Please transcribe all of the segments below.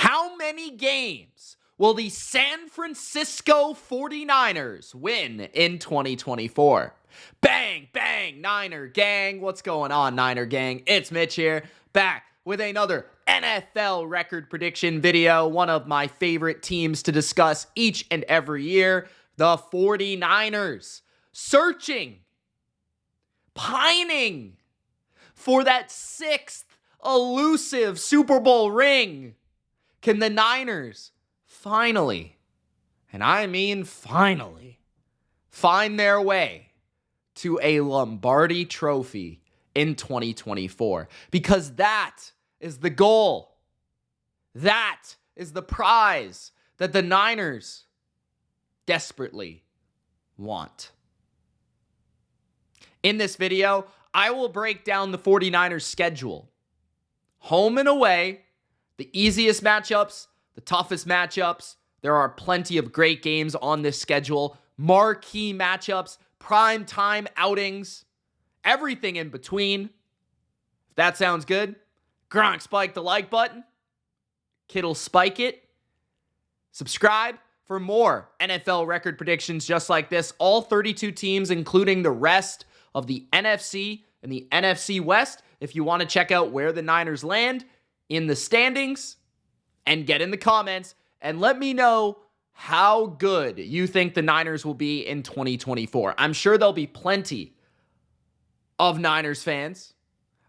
How many games will the San Francisco 49ers win in 2024? Bang, bang, Niner gang. What's going on, Niner gang? It's Mitch here, back with another NFL record prediction video. One of my favorite teams to discuss each and every year, the 49ers. Searching, pining for that sixth elusive Super Bowl ring. Can the Niners finally, and I mean finally, find their way to a Lombardi trophy in 2024? Because that is the goal. That is the prize that the Niners desperately want. In this video, I will break down the 49ers schedule. Home and away, the easiest matchups, the toughest matchups. There are plenty of great games on this schedule. Marquee matchups, prime time outings, everything in between. If that sounds good, Gronk spike the like button. Kittle spike it. Subscribe for more NFL record predictions just like this. All 32 teams, including the rest of the NFC and the NFC West. If you want to check out where the Niners land in the standings, and get in the comments and let me know how good you think the Niners will be in 2024. I'm sure there'll be plenty of Niners fans,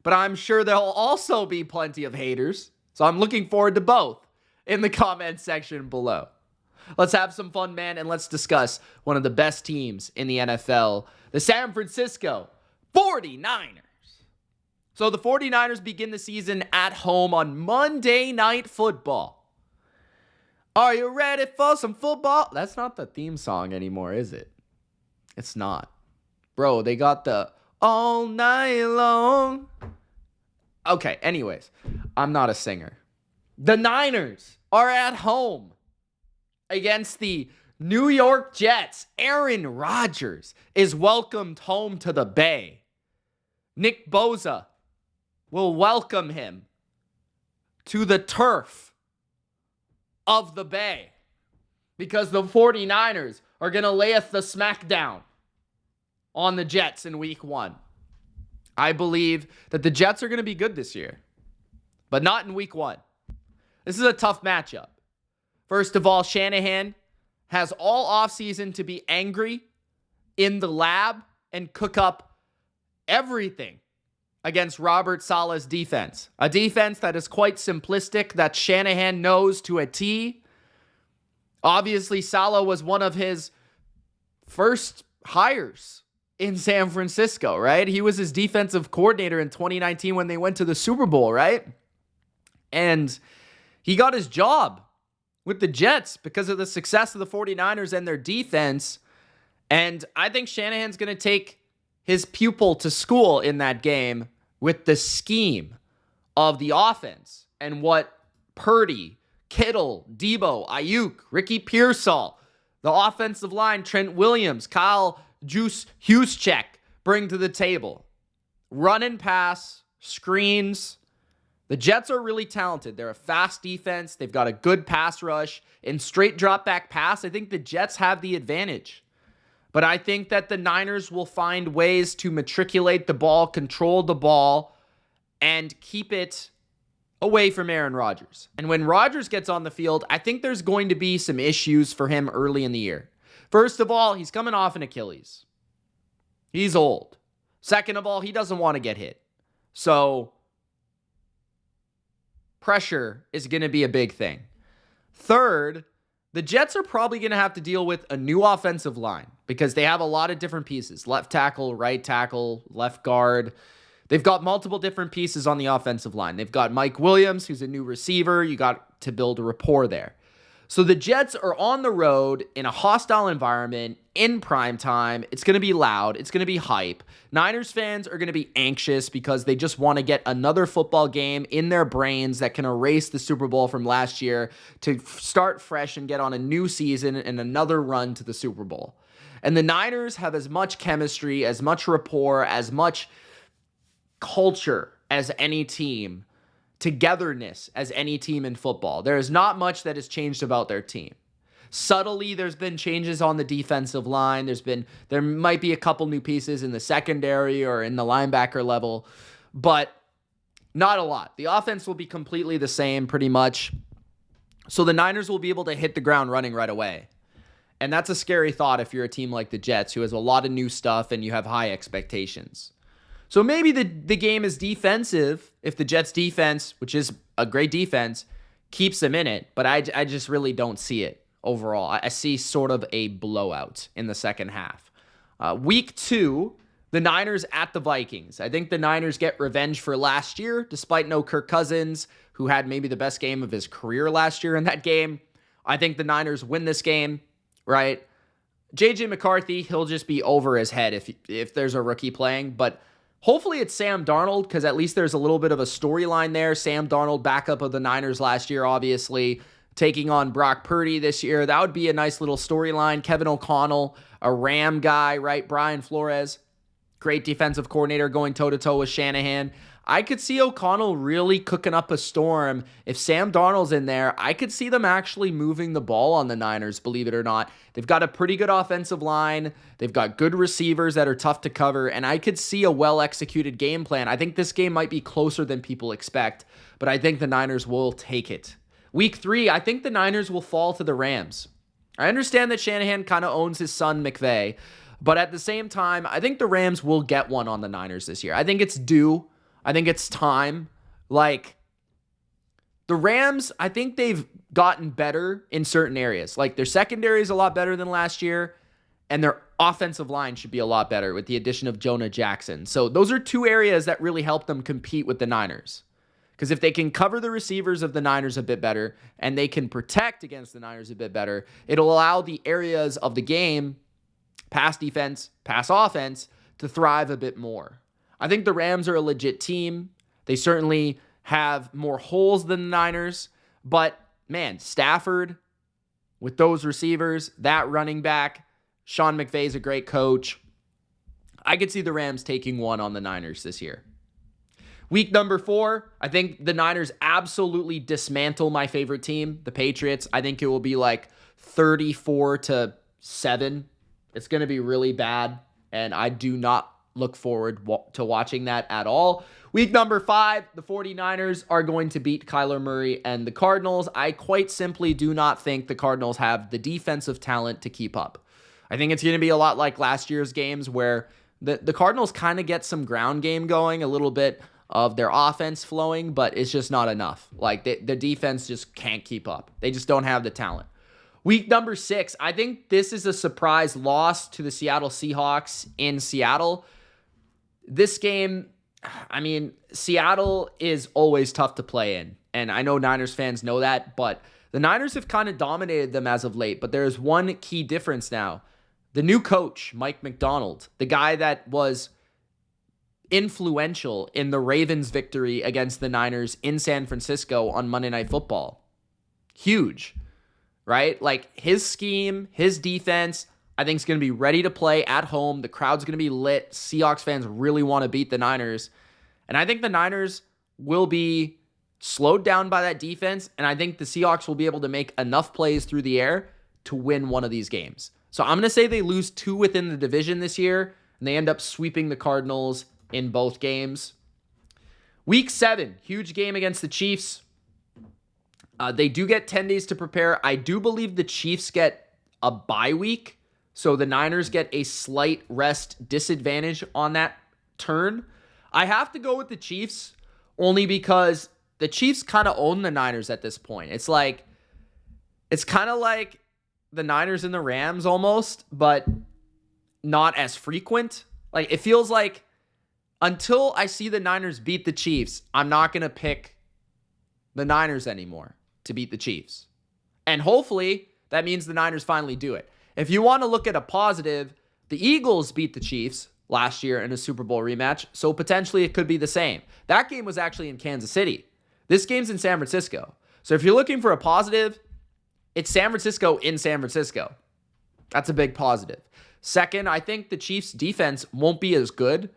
but I'm sure there'll also be plenty of haters. So I'm looking forward to both in the comment section below. Let's have some fun, man, and let's discuss one of the best teams in the NFL, the San Francisco 49ers. So the 49ers begin the season at home on Monday Night Football. Are you ready for some football? That's not the theme song anymore, is it? It's not. Bro, they got the all night long. Okay, anyways, I'm not a singer. The Niners are at home against the New York Jets. Aaron Rodgers is welcomed home to the Bay. Nick Bosa will welcome him to the turf of the Bay because the 49ers are going to layeth the smackdown on the Jets in week 1. I believe that the Jets are going to be good this year, but not in week 1. This is a tough matchup. First of all, Shanahan has all offseason to be angry in the lab and cook up everything against Robert Saleh's defense. A defense that is quite simplistic, that Shanahan knows to a T. Obviously, Saleh was one of his first hires in San Francisco, right? He was his defensive coordinator in 2019 when they went to the Super Bowl, right? And he got his job with the Jets because of the success of the 49ers and their defense. And I think Shanahan's going to take his pupil to school in that game with the scheme of the offense and what Purdy, Kittle, Debo, Ayuk, Ricky Pearsall, the offensive line, Trent Williams, Kyle Juszczyk bring to the table. Run and pass, screens. The Jets are really talented. They're a fast defense. They've got a good pass rush. In straight drop back pass, I think the Jets have the advantage. But I think that the Niners will find ways to matriculate the ball, control the ball, and keep it away from Aaron Rodgers. And when Rodgers gets on the field, I think there's going to be some issues for him early in the year. First of all, he's coming off an Achilles. He's old. Second of all, he doesn't want to get hit. So pressure is going to be a big thing. Third, the Jets are probably going to have to deal with a new offensive line because they have a lot of different pieces. Left tackle, right tackle, left guard. They've got multiple different pieces on the offensive line. They've got Mike Williams, who's a new receiver. You got to build a rapport there. So the Jets are on the road in a hostile environment in prime time. It's going to be loud. It's going to be hype. Niners fans are going to be anxious because they just want to get another football game in their brains that can erase the Super Bowl from last year to start fresh and get on a new season and another run to the Super Bowl. And the Niners have as much chemistry, as much rapport, as much culture as any team togetherness as any team in football. There is not much that has changed about their team. Subtly, there's been changes on the defensive line. There might be a couple new pieces in the secondary or in the linebacker level, but not a lot. The offense will be completely the same pretty much. So the Niners will be able to hit the ground running right away. And that's a scary thought if you're a team like the Jets, who has a lot of new stuff and you have high expectations. So maybe the game is defensive if the Jets defense, which is a great defense, keeps them in it. But I just really don't see it overall. I see sort of a blowout in the second half. Week 2, the Niners at the Vikings. I think the Niners get revenge for last year, despite no Kirk Cousins, who had maybe the best game of his career last year in that game. I think the Niners win this game, right? JJ McCarthy, he'll just be over his head if there's a rookie playing, but hopefully it's Sam Darnold, because at least there's a little bit of a storyline there. Sam Darnold, backup of the Niners last year, obviously, taking on Brock Purdy this year. That would be a nice little storyline. Kevin O'Connell, a Ram guy, right? Brian Flores, great defensive coordinator, going toe-to-toe with Shanahan. I could see O'Connell really cooking up a storm. If Sam Darnold's in there, I could see them actually moving the ball on the Niners, believe it or not. They've got a pretty good offensive line. They've got good receivers that are tough to cover, and I could see a well-executed game plan. I think this game might be closer than people expect, but I think the Niners will take it. Week 3, I think the Niners will fall to the Rams. I understand that Shanahan kind of owns his son, McVay, but at the same time, I think the Rams will get one on the Niners this year. I think it's due. I think it's time. Like, the Rams, I think they've gotten better in certain areas. Like, their secondary is a lot better than last year, and their offensive line should be a lot better with the addition of Jonah Jackson. So those are two areas that really help them compete with the Niners. Because if they can cover the receivers of the Niners a bit better, and they can protect against the Niners a bit better, it'll allow the areas of the game, pass defense, pass offense, to thrive a bit more. I think the Rams are a legit team. They certainly have more holes than the Niners. But, man, Stafford, with those receivers, that running back, Sean McVay's a great coach. I could see the Rams taking one on the Niners this year. Week number 4, I think the Niners absolutely dismantle my favorite team, the Patriots. I think it will be like 34-7. It's going to be really bad, and I do not look forward to watching that at all. Week number 5, the 49ers are going to beat Kyler Murray and the Cardinals. I quite simply do not think the Cardinals have the defensive talent to keep up. I think it's going to be a lot like last year's games where the Cardinals kind of get some ground game going, a little bit of their offense flowing, but it's just not enough. Like, the defense just can't keep up. They just don't have the talent. Week number 6, I think this is a surprise loss to the Seattle Seahawks in Seattle. This game, I mean, Seattle is always tough to play in, and I know Niners fans know that, but the Niners have kind of dominated them as of late, but there's one key difference now. The new coach, Mike Macdonald, the guy that was influential in the Ravens' victory against the Niners in San Francisco on Monday Night Football. Huge, right? Like, his scheme, his defense, I think is going to be ready to play at home. The crowd's going to be lit. Seahawks fans really want to beat the Niners. And I think the Niners will be slowed down by that defense, and I think the Seahawks will be able to make enough plays through the air to win one of these games. So I'm going to say they lose 2 within the division this year, and they end up sweeping the Cardinals in both games. Week 7, huge game against the Chiefs. They do get 10 days to prepare. I do believe the Chiefs get a bye week, so the Niners get a slight rest disadvantage on that turn. I have to go with the Chiefs only because the Chiefs kind of own the Niners at this point. It's kind of like the Niners and the Rams almost, but not as frequent. Like, it feels like until I see the Niners beat the Chiefs, I'm not going to pick the Niners anymore to beat the Chiefs. And hopefully that means the Niners finally do it. If you want to look at a positive, the Eagles beat the Chiefs last year in a Super Bowl rematch, so potentially it could be the same. That game was actually in Kansas City. This game's in San Francisco. So if you're looking for a positive, it's San Francisco in San Francisco. That's a big positive. Second, I think the Chiefs' defense won't be as good.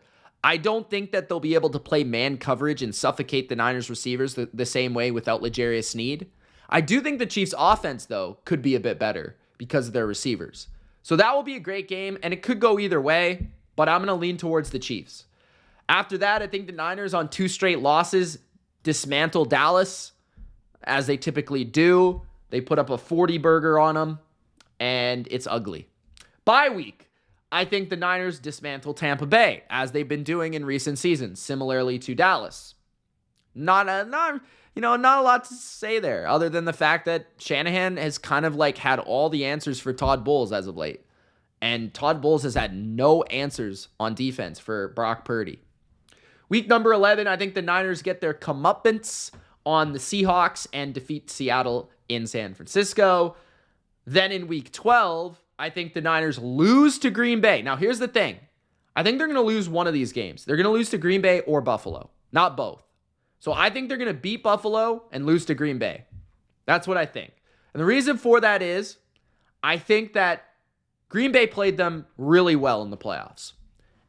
I don't think that they'll be able to play man coverage and suffocate the Niners receivers the same way without L'Jarius Sneed. I do think the Chiefs offense, though, could be a bit better because of their receivers. So that will be a great game, and it could go either way, but I'm going to lean towards the Chiefs. After that, I think the Niners on 2 straight losses dismantle Dallas, as they typically do. They put up a 40-burger on them, and it's ugly. Bye week, I think the Niners dismantle Tampa Bay, as they've been doing in recent seasons, similarly to Dallas. Not a lot to say there, other than the fact that Shanahan has kind of like had all the answers for Todd Bowles as of late. And Todd Bowles has had no answers on defense for Brock Purdy. Week number 11, I think the Niners get their comeuppance on the Seahawks and defeat Seattle in San Francisco. Then in week 12, I think the Niners lose to Green Bay. Now, here's the thing. I think they're going to lose one of these games. They're going to lose to Green Bay or Buffalo, not both. So I think they're going to beat Buffalo and lose to Green Bay. That's what I think. And the reason for that is I think that Green Bay played them really well in the playoffs.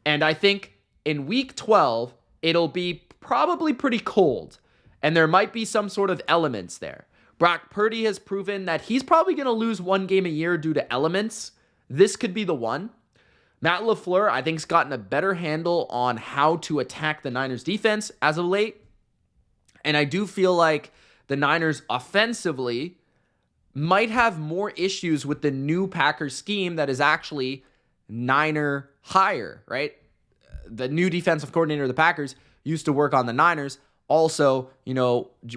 And I think in week 12, it'll be probably pretty cold. And there might be some sort of elements there. Brock Purdy has proven that he's probably going to lose one game a year due to elements. This could be the one. Matt LaFleur, I think, has gotten a better handle on how to attack the Niners defense as of late. And I do feel like the Niners offensively might have more issues with the new Packers scheme that is actually Niner hire, right? The new defensive coordinator of the Packers used to work on the Niners. Also,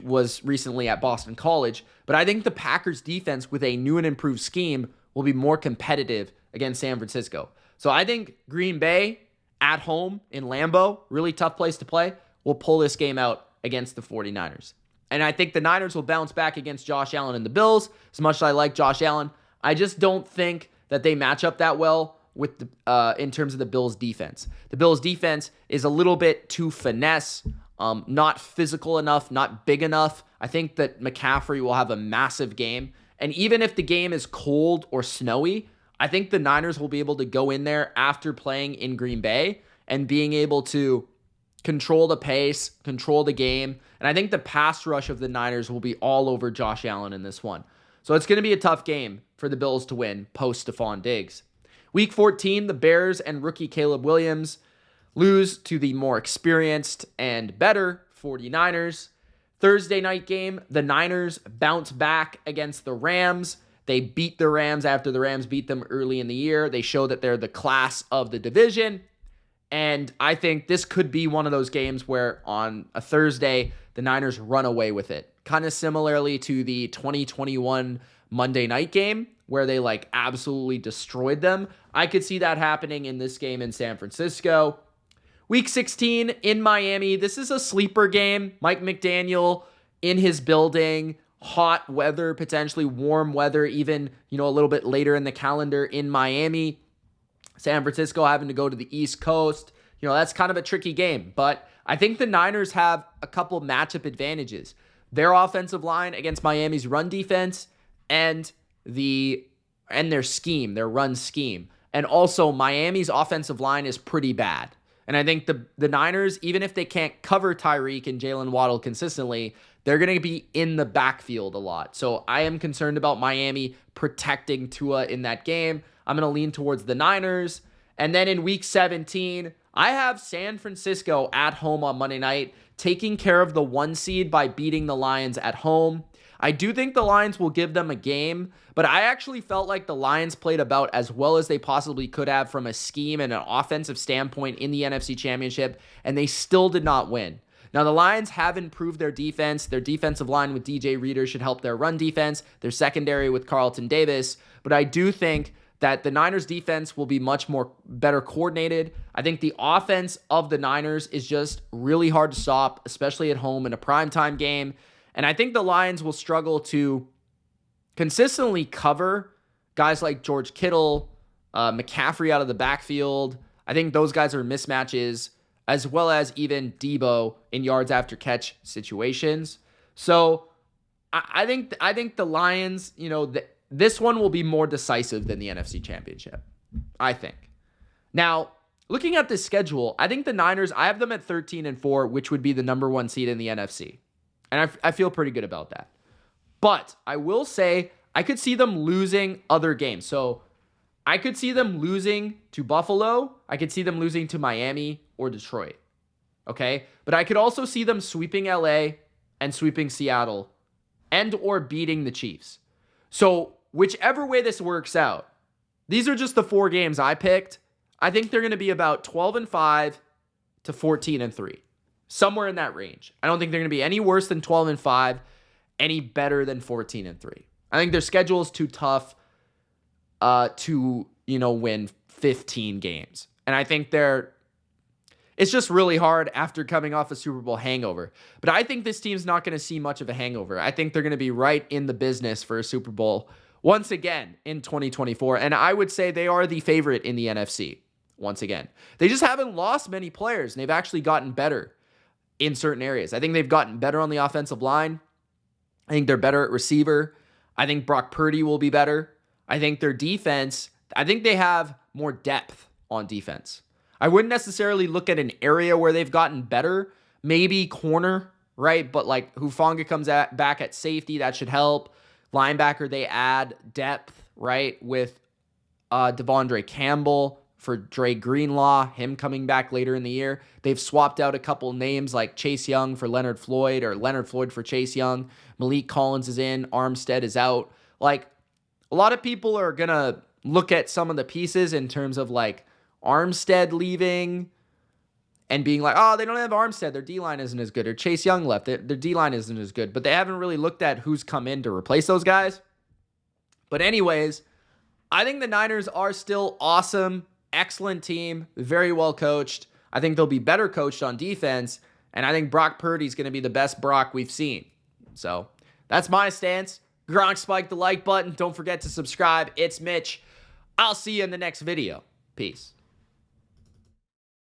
was recently at Boston College. But I think the Packers defense with a new and improved scheme will be more competitive against San Francisco. So I think Green Bay at home in Lambeau, really tough place to play, will pull this game out against the 49ers. And I think the Niners will bounce back against Josh Allen and the Bills. As much as I like Josh Allen, I just don't think that they match up that well with in terms of the Bills' defense. The Bills' defense is a little bit too finesse, not physical enough, not big enough. I think that McCaffrey will have a massive game. And even if the game is cold or snowy, I think the Niners will be able to go in there after playing in Green Bay and being able to control the pace, control the game. And I think the pass rush of the Niners will be all over Josh Allen in this one. So it's going to be a tough game for the Bills to win post Stephon Diggs. Week 14, the Bears and rookie Caleb Williams lose to the more experienced and better 49ers. Thursday night game, the Niners bounce back against the Rams. They beat the Rams after the Rams beat them early in the year. They show that they're the class of the division. And I think this could be one of those games where on a Thursday, the Niners run away with it. Kind of similarly to the 2021 Monday night game where they absolutely destroyed them. I could see that happening in this game in San Francisco. Week 16 in Miami. This is a sleeper game. Mike McDaniel in his building. Hot weather, potentially warm weather, even, a little bit later in the calendar in Miami. San Francisco having to go to the East Coast. That's kind of a tricky game. But I think the Niners have a couple matchup advantages. Their offensive line against Miami's run defense and their scheme, their run scheme. And also Miami's offensive line is pretty bad. And I think the Niners, even if they can't cover Tyreek and Jalen Waddle consistently, they're going to be in the backfield a lot. So I am concerned about Miami protecting Tua in that game. I'm going to lean towards the Niners. And then in week 17, I have San Francisco at home on Monday night, taking care of the 1 seed by beating the Lions at home. I do think the Lions will give them a game, but I actually felt like the Lions played about as well as they possibly could have from a scheme and an offensive standpoint in the NFC Championship, and they still did not win. Now, the Lions have improved their defense. Their defensive line with DJ Reader should help their run defense. Their secondary with Carlton Davis. But I do think that the Niners defense will be much more better coordinated. I think the offense of the Niners is just really hard to stop, especially at home in a primetime game. And I think the Lions will struggle to consistently cover guys like George Kittle, McCaffrey out of the backfield. I think those guys are mismatches, as well as even Debo in yards after catch situations. So I think the Lions, this one will be more decisive than the NFC Championship, I think. Now, looking at this schedule, I think the Niners, I have them at 13-4, which would be the number 1 seed in the NFC. And I feel pretty good about that. But I will say I could see them losing other games. So I could see them losing to Buffalo. I could see them losing to Miami or Detroit. Okay? But I could also see them sweeping LA and sweeping Seattle and or beating the Chiefs. So whichever way this works out, these are just the 4 games I picked. I think they're going to be about 12-5 to 14-3. Somewhere in that range. I don't think they're going to be any worse than 12-5, any better than 14-3. I think their schedule is too tough to, win 15 games. And I think it's just really hard after coming off a Super Bowl hangover. But I think this team's not going to see much of a hangover. I think they're going to be right in the business for a Super Bowl once again in 2024. And I would say they are the favorite in the NFC once again. They just haven't lost many players, and they've actually gotten better in certain areas. I think they've gotten better on the offensive line. I think they're better at receiver. I think Brock Purdy will be better. I think their defense, I think they have more depth on defense. I wouldn't necessarily look at an area where they've gotten better. Maybe corner, right? But like Hufanga comes back at safety, that should help. Linebacker, they add depth, right? With Devondre Campbell for Dre Greenlaw, him coming back later in the year. They've swapped out a couple names like Chase Young for Leonard Floyd or Leonard Floyd for Chase Young. Malik Collins is in. Armstead is out. Like, a lot of people are going to look at some of the pieces in terms of like Armstead leaving and being like, oh, they don't have Armstead. Their D-line isn't as good. Or Chase Young left. Their D-line isn't as good. But they haven't really looked at who's come in to replace those guys. But anyways, I think the Niners are still awesome. Excellent team, very well coached. I think they'll be better coached on defense, and I think Brock Purdy's going to be the best Brock we've seen. So that's my stance. Gronk, spike the like button. Don't forget to subscribe. It's Mitch. I'll see you in the next video. Peace.